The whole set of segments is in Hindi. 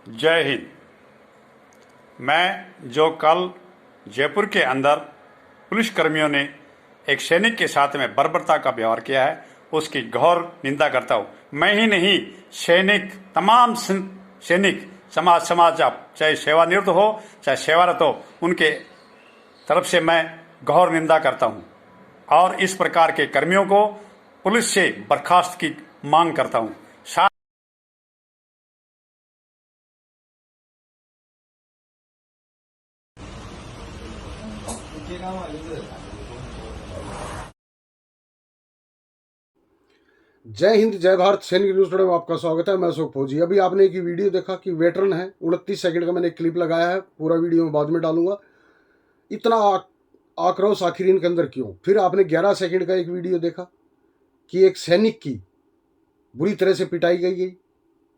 जय हिंद। मैं जो कल जयपुर के अंदर पुलिसकर्मियों ने एक सैनिक के साथ में बर्बरता का व्यवहार किया है, उसकी घोर निंदा करता हूँ। मैं ही नहीं, सैनिक, तमाम सैनिक, समाज आप चाहे सेवानिवृत्त हो चाहे सेवारत हो, उनके तरफ से मैं घोर निंदा करता हूँ और इस प्रकार के कर्मियों को पुलिस से बर्खास्त की मांग करता हूँ। जय हिंद, जय भारत। सैनिक न्यूज टुडे में आपका स्वागत है। मैं अशोक फौजी। अभी आपने एक वीडियो देखा कि वेटरन है, 29 सेकंड का मैंने एक क्लिप लगाया है, पूरा वीडियो में बाद में डालूंगा। इतना आक्रोश आखिर इनके अंदर क्यों? फिर आपने 11 सेकंड का एक वीडियो देखा कि एक सैनिक की बुरी तरह से पिटाई गई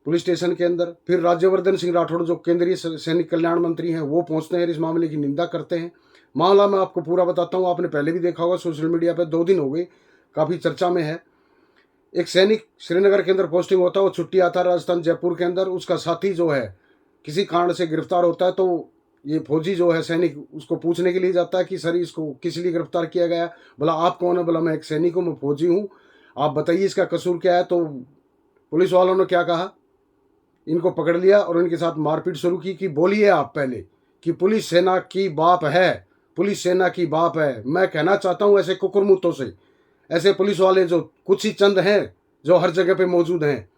पुलिस स्टेशन के अंदर। फिर राज्यवर्धन सिंह राठौड़ जो केंद्रीय सैनिक कल्याण मंत्री हैं, वो पहुंचते हैं, इस मामले की निंदा करते हैं। मामला मैं आपको पूरा बताता हूँ, आपने पहले भी देखा होगा सोशल मीडिया पर, 2 दिन हो गए, काफ़ी चर्चा में है। एक सैनिक श्रीनगर के अंदर पोस्टिंग होता है, वो छुट्टी आता है राजस्थान जयपुर के अंदर, उसका साथी जो है किसी कारण से गिरफ्तार होता है, तो ये फौजी जो है सैनिक उसको पूछने के लिए जाता है कि सर इसको किस लिए गिरफ्तार किया गया। बोला आप कौन है? बोला मैं एक सैनिक हूँ, मैं फौजी हूँ, आप बताइए इसका कसूर क्या है। तो पुलिस वालों ने क्या कहा, इनको पकड़ लिया और इनके साथ मारपीट शुरू की कि बोलिए आप पहले कि पुलिस सेना की बाप है, पुलिस सेना की बाप है। मैं कहना चाहता हूँ ऐसे कुकुरमुतों से, ऐसे पुलिस वाले जो कुछ ही चंद हैं जो हर जगह पे मौजूद हैं,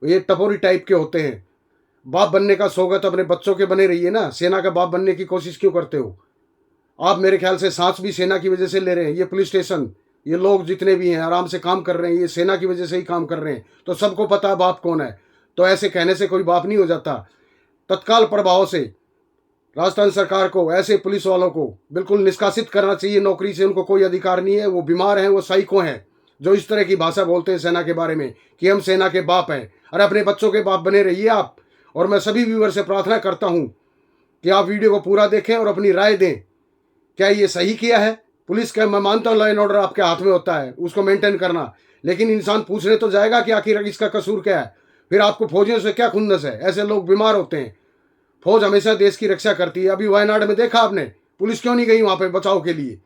ये टपोरी टाइप के होते हैं। बाप बनने का शौक अपने बच्चों के बने रहिए ना, सेना का बाप बनने की कोशिश क्यों करते हो आप? मेरे ख्याल से सांस भी सेना की वजह से ले रहे हैं। ये पुलिस स्टेशन, ये लोग जितने भी हैं आराम से काम कर रहे हैं, ये सेना की वजह से ही काम कर रहे हैं। तो सबको पता है बाप कौन है, तो ऐसे कहने से कोई बाप नहीं हो जाता। तत्काल प्रभाव से राजस्थान सरकार को ऐसे पुलिस वालों को बिल्कुल निष्कासित करना चाहिए नौकरी से। उनको कोई अधिकार नहीं है, वो बीमार हैं, वो साइको हैं जो इस तरह की भाषा बोलते हैं सेना के बारे में कि हम सेना के बाप हैं। अरे अपने बच्चों के बाप बने रहिए आप। और मैं सभी व्यूअर से प्रार्थना करता हूं कि आप वीडियो को पूरा देखें और अपनी राय दें, क्या ये सही किया है? पुलिस का मैं मानता हूँ लॉ एंड ऑर्डर आपके हाथ में होता है, उसको मेंटेन करना, लेकिन इंसान पूछने तो जाएगा कि आखिर इसका कसूर क्या है। फिर आपको फौजियों से क्या खुन्नस है? ऐसे लोग बीमार होते हैं। फौज हमेशा देश की रक्षा करती है। अभी वायनाड में देखा आपने, पुलिस क्यों नहीं गई वहां पे बचाव के लिए?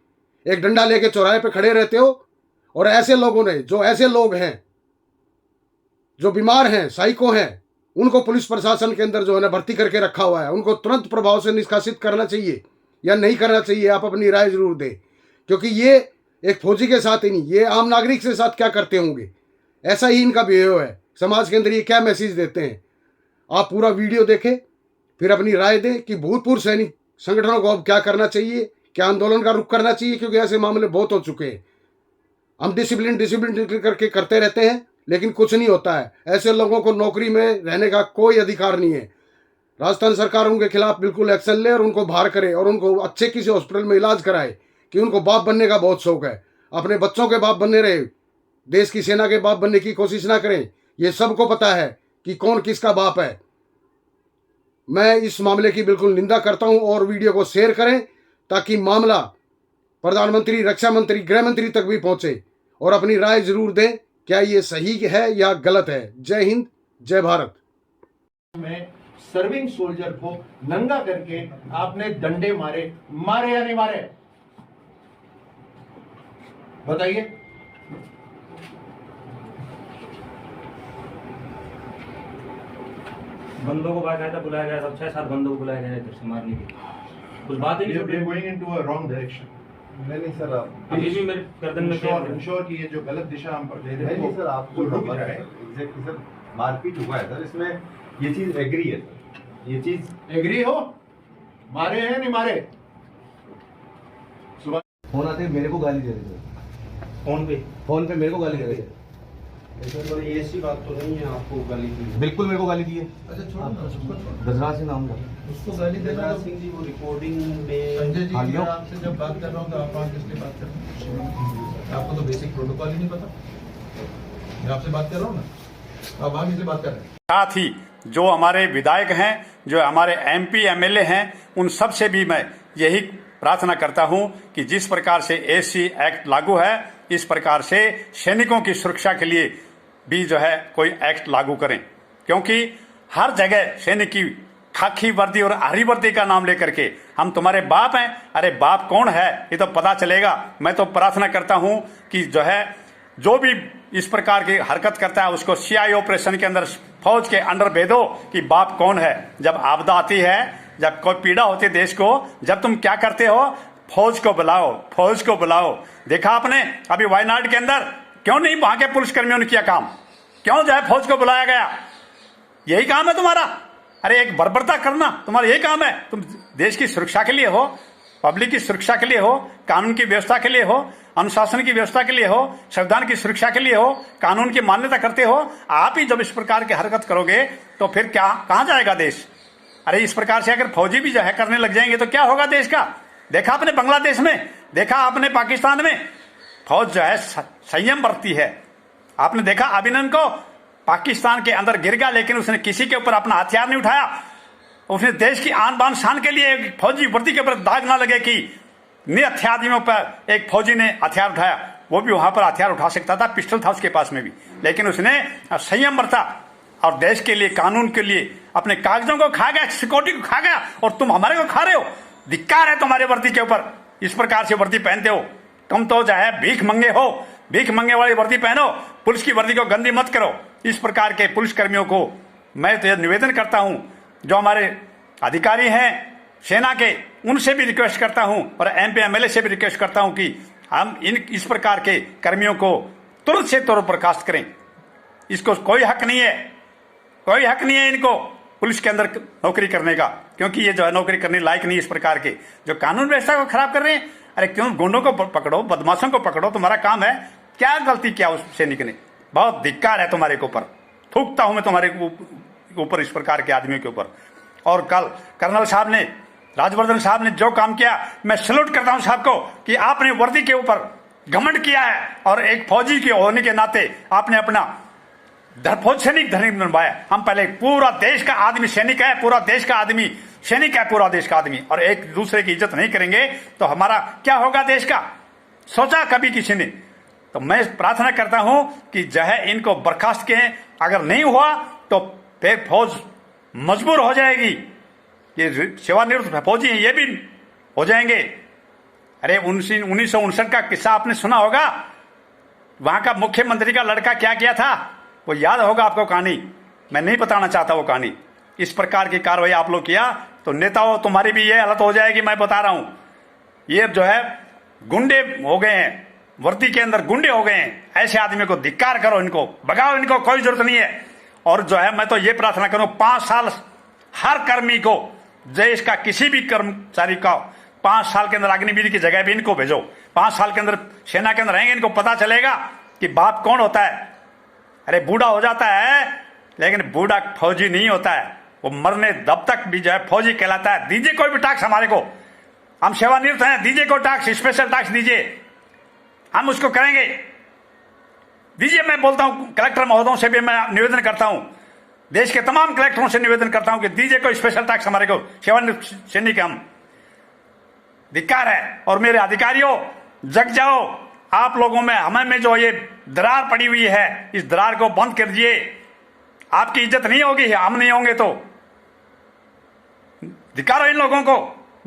एक डंडा लेके चौराहे पे खड़े रहते हो और ऐसे लोगों ने, जो ऐसे लोग हैं जो बीमार हैं, साइको हैं, उनको पुलिस प्रशासन के अंदर जो है ना भर्ती करके रखा हुआ है, उनको तुरंत प्रभाव से निष्कासित करना चाहिए या नहीं करना चाहिए? आप अपनी राय जरूर दें, क्योंकि ये एक फौजी के साथ ही नहीं, ये आम नागरिक के साथ क्या करते होंगे, ऐसा ही इनका बिहेव है। समाज के अंदर ये क्या मैसेज देते हैं? आप पूरा वीडियो देखें, फिर अपनी राय दें कि भूतपूर्व सैनिक संगठनों को अब क्या करना चाहिए, क्या आंदोलन का रुख करना चाहिए, क्योंकि ऐसे मामले बहुत हो चुके हैं। हम डिसिप्लिन करके करते रहते हैं, लेकिन कुछ नहीं होता है। ऐसे लोगों को नौकरी में रहने का कोई अधिकार नहीं है। राजस्थान सरकार उनके खिलाफ बिल्कुल एक्शन ले और उनको बाहर करे और उनको अच्छे किसी हॉस्पिटल में इलाज कराए, कि उनको बाप बनने का बहुत शौक है। अपने बच्चों के बाप बनने रहे, देश की सेना के बाप बनने की कोशिश ना करें। ये सबको पता है कि कौन किसका बाप है। मैं इस मामले की बिल्कुल निंदा करता हूं और वीडियो को शेयर करें ताकि मामला प्रधानमंत्री, रक्षा मंत्री, गृह मंत्री तक भी पहुंचे और अपनी राय जरूर दें, क्या ये सही है या गलत है। जय हिंद, जय भारत। में सर्विंग सोल्जर को नंगा करके आपने डंडे मारे या नहीं मारे? बताइए। बंदों को बाकायदा बुलाया गया, सब 6-7 बंदों को बुलाया गया इधर से मारने के लिए। कुछ बात ही नहीं, going into a wrong direction. नहीं सर, आप अभी भी मेरे गर्दन में इंश्योर कि ये जो गलत दिशा हम पर ले रहे हैं नहीं सर, आपको रुक जाए। एग्जैक्टली सर, मारपीट हुआ है सर, इसमें ये चीज एग्री है सर, ये चीज एग्री हो? मारे हैं नहीं मारे? सुबह फोन आते मेरे को गाली दे रहे थे, फोन पे मेरे को गाली दे रहे थे। सर ये ऐसी बात तो नहीं है आपको गाली दी? बिल्कुल मेरे को गाली दी है। अच्छा छोड़ो ना, उसको छोड़ो। गजराज से नाम था उसको गाली देना। गजराज सिंह जी वो रिकॉर्डिंग में संजय जी, हाँ, मैं आपसे जब बात कर रहा हूँ तो आप वहाँ किसलिए बात कर रहे हैं? आपको तो बेसिक प्रोटोकॉल ही नहीं पता। मैं आपसे बात कर रहा हूँ ना, आप वहाँ किसलिए बात कर रहे हैं? साथ ही जो हमारे विधायक हैं, जो हमारे एमपी एमएलए हैं, उन सब से भी मैं यही प्रार्थना करता हूं कि जिस प्रकार से एससी एक्ट लागू है, इस प्रकार से सैनिकों की सुरक्षा के लिए भी जो है कोई एक्ट लागू करें, क्योंकि हर जगह सैनिक की खाकी वर्दी और हरी वर्दी का नाम लेकर के हम तुम्हारे बाप हैं। अरे बाप कौन है ये तो पता चलेगा। मैं तो प्रार्थना करता हूं कि जो भी इस प्रकार की हरकत करता है उसको सीआई ऑपरेशन के अंदर, फौज के अंडर भेदो कि बाप कौन है। जब आपदा आती है, जब कोई पीड़ा होती है देश को, जब तुम क्या करते हो, फौज को बुलाओ, फौज को बुलाओ। देखा आपने अभी वायनाड के अंदर क्यों नहीं वहां के पुलिसकर्मियों ने किया काम, क्यों फौज को बुलाया गया? यही काम है तुम्हारा। अरे एक बर्बरता करना तुम्हारा यही काम है। तुम देश की सुरक्षा के लिए हो, पब्लिक की सुरक्षा के लिए हो, कानून की व्यवस्था के लिए हो, अनुशासन की व्यवस्था के लिए हो, संविधान की सुरक्षा के लिए हो, कानून की मान्यता करते हो। आप ही जब इस प्रकार की हरकत करोगे तो फिर क्या, कहां जाएगा देश? अरे इस प्रकार से अगर फौजी भी करने लग जाएंगे तो क्या होगा देश का? देखा आपने बांग्लादेश में, देखा आपने पाकिस्तान में, फौज संयम बरतती है। आपने देखा अभिनंदन को पाकिस्तान के अंदर गिर गया, लेकिन उसने किसी के ऊपर अपना हथियार नहीं उठाया। उसने देश की आन बान शान के लिए फौजी वर्दी के ऊपर दाग ना लगे कि निरहथियार आदमियों पर एक फौजी ने हथियार उठाया। वो भी वहां पर हथियार उठा सकता था, पिस्टल था उसके पास में भी, लेकिन उसने संयम बरता और देश के लिए, कानून के लिए अपने कागजों को खा गया, सिक्योरिटी को खा गया, और तुम हमारे को खा रहे हो। धिक्कार है तुम्हारे वर्दी के ऊपर, इस प्रकार से वर्दी पहनते हो। तुम तो भीख मंगे हो, भीख मंगे वाली वर्दी पहनो, पुलिस की वर्दी को गंदी मत करो। इस प्रकार के पुलिस कर्मियों को मैं तो निवेदन करता हूं, जो हमारे अधिकारी हैं सेना के, उनसे भी रिक्वेस्ट करता हूं और एमपी एमएलए से भी रिक्वेस्ट करता हूं कि हम इस प्रकार के कर्मियों को तुरंत से तौर बर्खास्त करें। इसको कोई हक नहीं है, कोई हक नहीं है इनको पुलिस के अंदर नौकरी करने का, क्योंकि ये नौकरी करने लायक नहीं। इस प्रकार के जो कानून व्यवस्था को खराब कर रहे हैं, अरे क्यों गुंडों को पकड़ो, बदमाशों को पकड़ो, तुम्हारा काम है। क्या गलती किया उस सैनिक ने? बहुत धिक्कार है तुम्हारे के ऊपर, थूकता हूं मैं तुम्हारे ऊपर, इस प्रकार के आदमियों के ऊपर। और कल कर्नल साहब ने, राजवर्धन साहब ने जो काम किया, मैं सैल्यूट करता हूं साहब को कि आपने वर्दी के ऊपर घमंड किया है और एक फौजी के होने के नाते आपने अपना फौज सैनिक धर्म बनवाया। हम पहले पूरा देश का आदमी सैनिक है, पूरा देश का आदमी सैनिक है, पूरा देश का आदमी, और एक दूसरे की इज्जत नहीं करेंगे तो हमारा क्या होगा देश का? सोचा कभी किसी ने? तो मैं प्रार्थना करता हूं कि इनको बर्खास्त किए। अगर नहीं हुआ तो फिर फौज मजबूर हो जाएगी, ये सेवानिवृत्त फौजी हैं ये भी हो जाएंगे। अरे 1959 का किस्सा आपने सुना होगा, वहां का मुख्यमंत्री का लड़का क्या किया था, वो याद होगा आपको कहानी। मैं नहीं बताना चाहता वो कहानी। इस प्रकार की कार्रवाई आप लोग किया तो नेताओं तुम्हारी भी ये हालत हो जाएगी। मैं बता रहा हूं, ये गुंडे हो गए हैं, वर्दी के अंदर गुंडे हो गए हैं। ऐसे आदमी को धिक्कार करो, इनको भगाओ, इनको कोई जरूरत नहीं है। और मैं तो ये प्रार्थना करूं, 5 साल हर कर्मी को, देश का किसी भी कर्मचारी का 5 साल के अंदर अग्निवीर की जगह भी इनको भेजो। 5 साल के अंदर सेना के अंदर रहेंगे, इनको पता चलेगा कि बाप कौन होता है। अरे बूढ़ा हो जाता है लेकिन बूढ़ा फौजी नहीं होता है, वो मरने दब तक भी फौजी कहलाता है। दीजिए कोई भी टैक्स हमारे को, हम सेवानिवृत्त हैं, दीजिए कोई टैक्स, स्पेशल टैक्स दीजिए, हम उसको करेंगे, दीजिए। मैं बोलता हूं कलेक्टर महोदयों से भी मैं निवेदन करता हूं, देश के तमाम कलेक्टरों से निवेदन करता हूं कि दीजिए कोई स्पेशल टैक्स हमारे को, सेवानिवृत्त सैनिक हम। धिक्कार है। और मेरे अधिकारियों जग जाओ, आप लोगों में, हमें में जो ये दरार पड़ी हुई है, इस दरार को बंद कर दिए। आपकी इज्जत नहीं होगी, हम नहीं होंगे तो धिक्कारो इन लोगों को,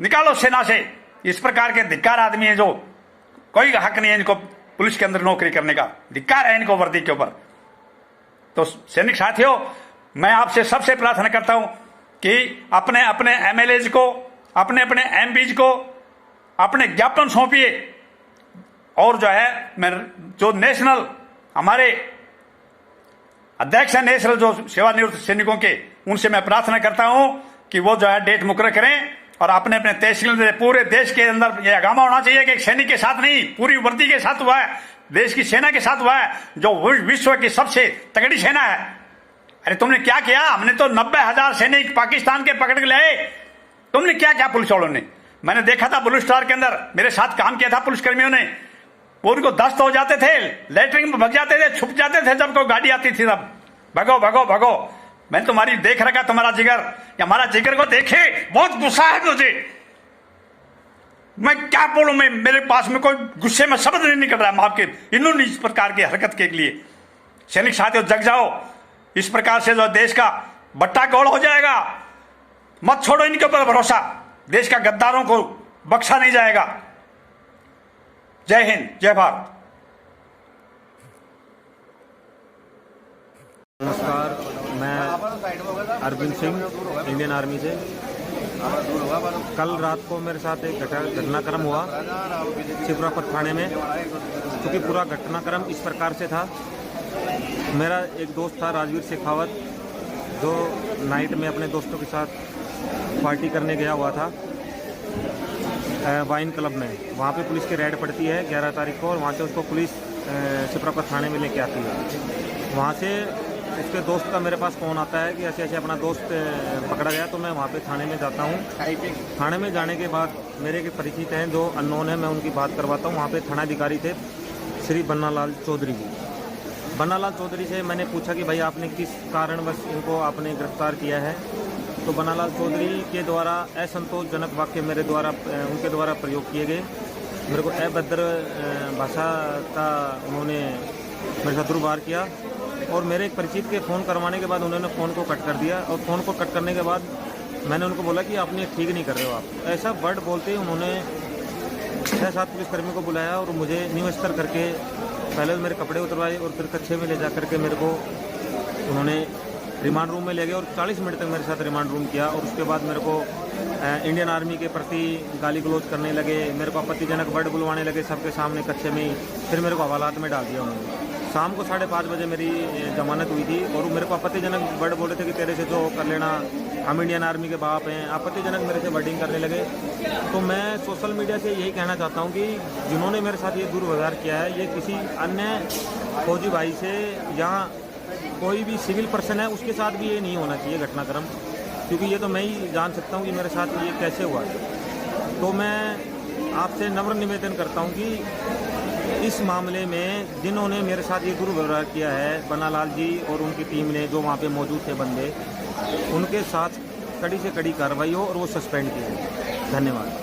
निकालो सेना से। इस प्रकार के धिक्कार आदमी है जो कोई हक नहीं है इनको पुलिस के अंदर नौकरी करने का, धिक्कार है इनको वर्दी के ऊपर। तो सैनिक साथियों, मैं आपसे सबसे प्रार्थना करता हूं कि अपने अपने एमएलएज को, अपने अपने एमपीज को अपने ज्ञापन सौंपिए। और मैं जो नेशनल हमारे अध्यक्ष है नेशनल जो सेवानिवृत्त सैनिकों के, उनसे मैं प्रार्थना करता हूं कि वो डेट मुकर्रर करें और अपने अपने तहसील, पूरे देश के अंदर यह आगामा होना चाहिए कि एक सैनिक के साथ नहीं, पूरी वर्दी के साथ हुआ है, देश की सेना के साथ हुआ है, जो विश्व की सबसे तगड़ी सेना है। अरे तुमने क्या किया? हमने तो 90,000 सैनिक पाकिस्तान के पकड़ के लाए, तुमने क्या क्या पुलिस वालों ने? मैंने देखा था ब्लू स्टार के अंदर, मेरे साथ काम किया था पुलिस कर्मियों ने, वो उनको दस्त हो जाते थे, लेटरिन में भग जाते थे, छुप जाते थे जब कोई गाड़ी आती थी, तब भगो भगो भगो। मैं तुम्हारी देख रखा, तुम्हारा जिगर, हमारा जिगर को देखे, बहुत गुस्सा है मुझे। मैं क्या बोलूं, मैं मेरे पास में कोई गुस्से में शब्द नहीं निकल रहा है आपके इन्होंने इस प्रकार की हरकत के लिए। सैनिक साथियों जग जाओ, इस प्रकार से जो देश का बट्टा गोल हो जाएगा। मत छोड़ो इनके ऊपर भरोसा, देश का गद्दारों को बख्शा नहीं जाएगा। जय हिंद, जय भारत। नमस्कार, मैं अरविंद सिंह, इंडियन आर्मी से। कल रात को मेरे साथ एक घटनाक्रम हुआ शिवरापत थाने में। क्योंकि पूरा घटनाक्रम इस प्रकार से था, मेरा एक दोस्त था राजवीर शेखावत, जो नाइट में अपने दोस्तों के साथ पार्टी करने गया हुआ था वाइन क्लब में। वहाँ पे पुलिस की रेड पड़ती है 11 तारीख को, और वहाँ से उसको पुलिस शिवरापत थाने में लेके आती है। वहाँ से उसके दोस्त का मेरे पास फ़ोन आता है कि ऐसे ऐसे अपना दोस्त पकड़ा गया। तो मैं वहाँ पे थाने में जाता हूँ। थाने में जाने के बाद मेरे के परिचित हैं जो अननोन है, मैं उनकी बात करवाता हूँ। वहाँ पे थानाधिकारी थे श्री बन्नालाल चौधरी जी। बन्नालाल चौधरी से मैंने पूछा कि भाई आपने किस कारणवश इनको आपने गिरफ्तार किया है। तो बन्नालाल चौधरी के द्वारा असंतोषजनक वाक्य मेरे द्वारा उनके द्वारा प्रयोग किए गए। मेरे को अभद्र भाषा का उन्होंने मेरे साथ दुर्व्यवहार किया, और मेरे एक परिचित के फ़ोन करवाने के बाद उन्होंने फ़ोन को कट कर दिया। और फ़ोन को कट करने के बाद मैंने उनको बोला कि आप ये ठीक नहीं कर रहे हो आप। ऐसा वर्ड बोलते ही उन्होंने 6-7 पुलिसकर्मियों को बुलाया और मुझे न्यू स्तर करके पहले मेरे कपड़े उतरवाए और फिर कच्छे में ले जा करके मेरे को उन्होंने रिमांड रूम में ले गए और 40 मिनट तक मेरे साथ रिमांड रूम किया। और उसके बाद मेरे को इंडियन आर्मी के प्रति गाली गलौज करने लगे, मेरे को आपत्तिजनक वर्ड बुलवाने लगे सबके सामने कच्छे में ही। फिर मेरे को हवालात में डाल दिया उन्होंने। शाम को 5:30 बजे मेरी जमानत हुई थी, और मेरे को आपत्तिजनक वर्ड बोले थे कि तेरे से जो कर लेना, हम इंडियन आर्मी के बाप हैं। आपत्तिजनक मेरे से वर्डिंग करने लगे। तो मैं सोशल मीडिया से यही कहना चाहता हूँ कि जिन्होंने मेरे साथ ये दुर्व्यवहार किया है, ये किसी अन्य फौजी भाई से या कोई भी सिविल पर्सन है उसके साथ भी ये नहीं होना चाहिए घटनाक्रम। क्योंकि ये तो मैं ही जान सकता हूँ कि मेरे साथ ये कैसे हुआ। तो मैं आपसे नम्र निवेदन करता हूँ कि इस मामले में जिन्होंने मेरे साथ ये दुर्व्यवहार किया है, बन्नालाल जी और उनकी टीम ने जो वहाँ पे मौजूद थे बंदे, उनके साथ कड़ी से कड़ी कार्रवाई हो और वो सस्पेंड किए। धन्यवाद।